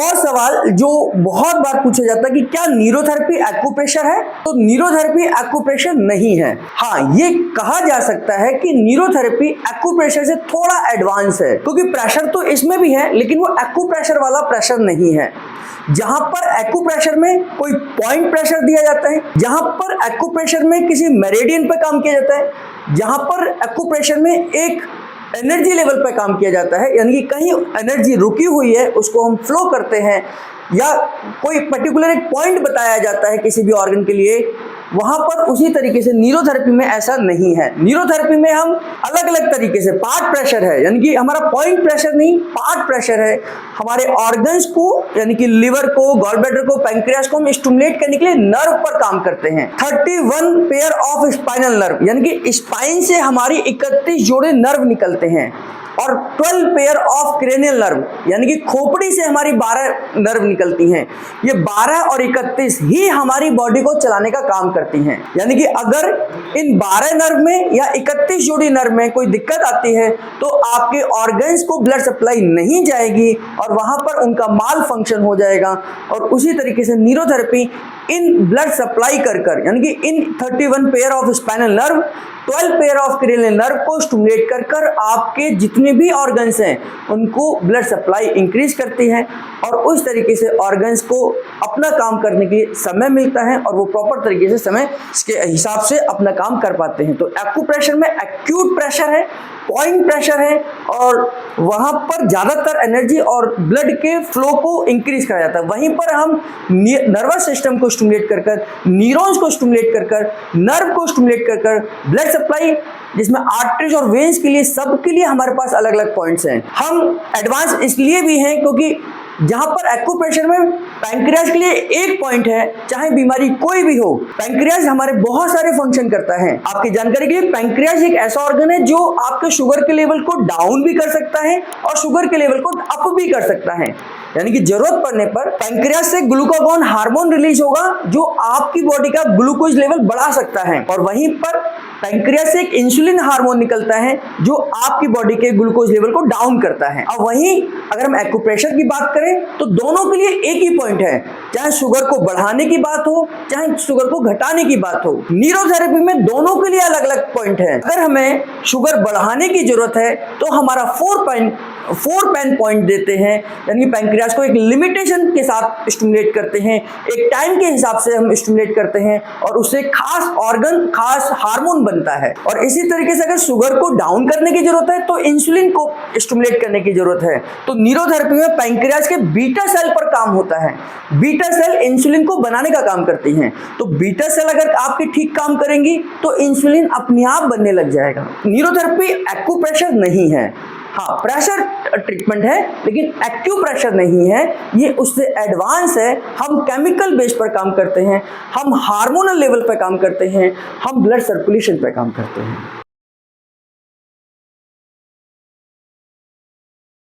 और सवाल जो बहुत बार पूछा जाता है कि क्या न्यूरोथेरेपी एक्यूप्रेशर है? तो न्यूरोथेरेपी एक्यूप्रेशर नहीं है। हाँ, ये कहा जा सकता है कि न्यूरोथेरेपी एक्यूप्रेशर से थोड़ा एडवांस है, क्योंकि प्रेशर तो इसमें भी है लेकिन वो एक्यूप्रेशर वाला प्रेशर नहीं है। जहां पर एक्यूप्रेशर में कोई पॉइंट प्रेशर दिया जाता है, जहां पर एक्यूप्रेशर में किसी मेरिडियन पे काम किया जाता है, जहां पर एक्यूप्रेशर में एक एनर्जी लेवल पे काम किया जाता है, यानी कि कहीं एनर्जी रुकी हुई है उसको हम फ्लो करते हैं, या कोई पर्टिकुलर एक पॉइंट बताया जाता है किसी भी ऑर्गन के लिए, वहां पर उसी तरीके से न्यूरोथेरेपी में ऐसा नहीं है। न्यूरोथेरेपी में हम अलग अलग तरीके से पार्ट प्रेशर है, यानी कि हमारा पॉइंट प्रेशर नहीं, पार्ट प्रेशर है। हमारे ऑर्गन्स को यानी कि लिवर को, गॉल ब्लैडर को, पैंक्रियास को हम स्टिमुलेट करने के लिए नर्व पर काम करते हैं। 31 पेयर ऑफ स्पाइनल नर्व, यानी कि स्पाइन से हमारी 31 जोड़े नर्व निकलते हैं, और 12 पेयर ऑफ क्रेनियल नर्व, यानी कि खोपड़ी से हमारी 12 नर्व निकलती हैं। ये 12 और 31 ही हमारी बॉडी को चलाने का काम करती हैं। यानी कि अगर इन 12 नर्व में या 31 जोड़ी नर्व में कोई दिक्कत आती है तो आपके ऑर्गन्स को ब्लड सप्लाई नहीं जाएगी और वहां पर उनका माल फंक्शन हो जाएगा। और उसी तरीके से न्यूरोथेरेपी इन ब्लड सप्लाई कर यानी कि इन 31 pair of spinal nerve, 12 pair of cranial nerve को स्टिमुलेट कर आपके जितने भी ऑर्गन्स हैं उनको ब्लड सप्लाई इंक्रीज करती है, और उस तरीके से ऑर्गन्स को अपना काम करने के लिए समय मिलता है और वो प्रॉपर तरीके से समय के हिसाब से अपना काम कर पाते हैं। तो एक्यूप्रेशर में एक्यूट प्रेशर है, पॉइंट प्रेशर है, और वहां पर ज्यादातर एनर्जी और ब्लड के फ्लो को इंक्रीज करा जाता है। वहीं पर हम नर्वस सिस्टम को स्टिमुलेट कर न्यूरॉन्स को स्टिमुलेट कर नर्व को स्टिमुलेट कर ब्लड सप्लाई, जिसमें आर्टरीज और वेन्स के लिए, सबके लिए हमारे पास अलग अलग पॉइंट्स हैं। हम एडवांस इसलिए भी हैं क्योंकि जहां पर एक्यूप्रेशर में पैंक्रियास के लिए एक पॉइंट है, चाहे बीमारी कोई भी हो, पैंक्रियास हमारे बहुत सारे फंक्शन करता है। आपकी जानकारी के लिए, पैंक्रियास एक ऐसा ऑर्गन है जो आपके शुगर के लेवल को डाउन भी कर सकता है और शुगर के लेवल को अप भी कर सकता है। यानी कि जरूरत पड़ने पर पैंक्रियास से ग्लूकागॉन हार्मोन रिलीज होगा जो आपकी बॉडी का ग्लूकोज लेवल बढ़ा सकता है, और वहीं पर पैंक्रियास से एक इंसुलिन हार्मोन निकलता है जो आपकी बॉडी के ग्लूकोज लेवल को डाउन करता है। अब वहीं अगर हम एक्यूप्रेशर की बात करें तो दोनों के लिए एक ही पॉइंट है, चाहे शुगर को बढ़ाने की बात हो चाहे शुगर को घटाने की बात हो। न्यूरोथेरेपी में दोनों के लिए अलग अलग पॉइंट है। अगर हमें शुगर बढ़ाने की जरूरत है तो हमारा 4 पेन पॉइंट देते हैं, यानी पैंक्रियास को एक लिमिटेशन के साथ स्टिमुलेट करते हैं, एक टाइम के हिसाब से हम स्टिमुलेट करते हैं और उससे खास ऑर्गन, खास हार्मोन बनता है। और इसी तरीके से अगर शुगर को डाउन करने की जरूरत है तो इंसुलिन को स्टिमुलेट करने की जरूरत है। तो न्यूरोथेरेपी में पैंक्रियास के बीटा सेल पर काम होता है। बीटा सेल इंसुलिन को बनाने का काम करती हैं। तो बीटा सेल अगर आपकी ठीक काम करेंगी तो इंसुलिन अपने आप बनने लग जाएगा। न्यूरोथेरेपी एक्यूप्रेशर नहीं है। हाँ, प्रेशर ट्रीटमेंट है लेकिन एक्यूप्रेशर नहीं है, ये उससे एडवांस है। हम केमिकल बेस पर काम करते हैं, हम हार्मोनल लेवल पर काम करते हैं, हम ब्लड सर्कुलेशन पर काम करते हैं।